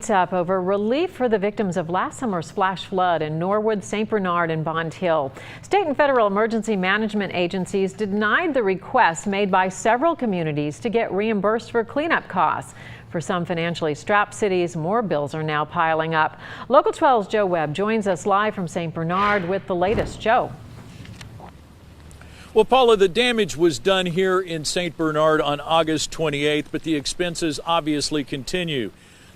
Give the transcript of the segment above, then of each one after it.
What's up over relief for the victims of last summer's flash flood in Norwood, St. Bernard, and Bond Hill? State and federal emergency management agencies denied the requests made by several communities to get reimbursed for cleanup costs. For some financially strapped cities, more bills are now piling up. Local 12's Joe Webb joins us live from St. Bernard with the latest. Joe. Well, Paula, the damage was done here in St. Bernard on August 28th, but the expenses obviously continue.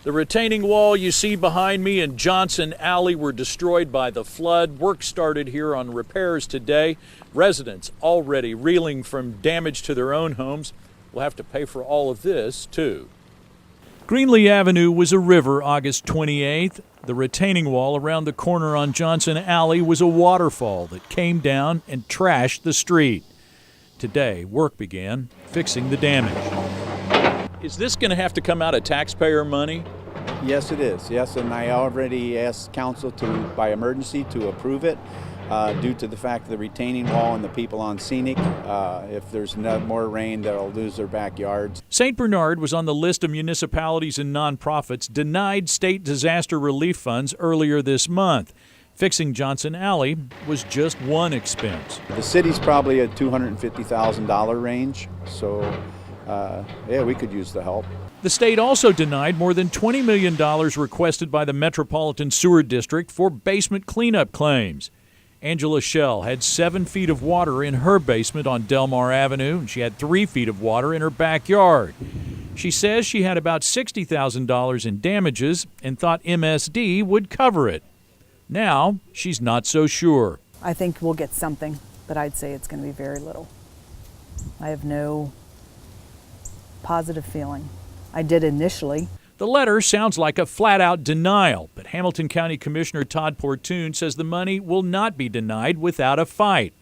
The retaining wall you see behind me and Johnson Alley were destroyed by the flood. Work started here on repairs today. Residents already reeling from damage to their own homes will have to pay for all of this, too. Greenlee Avenue was a river August 28th. The retaining wall around the corner on Johnson Alley was a waterfall that came down and trashed the street. Today, work began fixing the damage. Is this going to have to come out of taxpayer money? Yes, it is. Yes, and I already asked council by emergency to approve it due to the fact of the retaining wall and the people on Scenic. If there's no more rain, they'll lose their backyards. St. Bernard was on the list of municipalities and nonprofits denied state disaster relief funds earlier this month. Fixing Johnson Alley was just one expense. The city's probably a $250,000 range, so yeah, we could use the help. The state also denied more than $20 million requested by the Metropolitan Sewer District for basement cleanup claims. Angela Shell had 7 feet of water in her basement on Delmar Avenue, and she had 3 feet of water in her backyard. She says she had about $60,000 in damages and thought MSD would cover it. Now, she's not so sure. I think we'll get something, but I'd say it's going to be very little. I have no positive feeling. I did initially. The letter sounds like a flat-out denial, but Hamilton County Commissioner Todd Portune says the money will not be denied without a fight.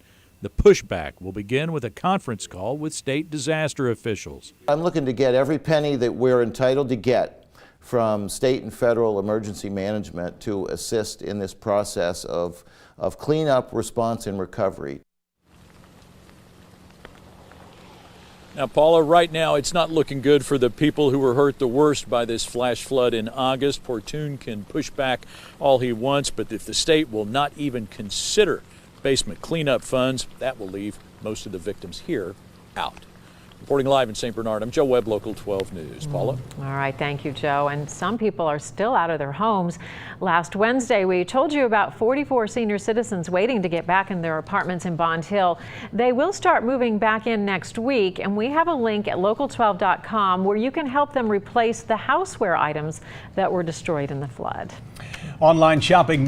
The pushback will begin with a conference call with state disaster officials. I'm looking to get every penny that we're entitled to get from state and federal emergency management to assist in this process of cleanup, response, and recovery. Now, Paula, right now it's not looking good for the people who were hurt the worst by this flash flood in August. Portune can push back all he wants, but if the state will not even consider basement cleanup funds, that will leave most of the victims here out. Reporting live in St. Bernard, I'm Joe Webb, Local 12 News. Paula? All right, thank you, Joe. And some people are still out of their homes. Last Wednesday, we told you about 44 senior citizens waiting to get back in their apartments in Bond Hill. They will start moving back in next week, and we have a link at local12.com where you can help them replace the houseware items that were destroyed in the flood. Online shopping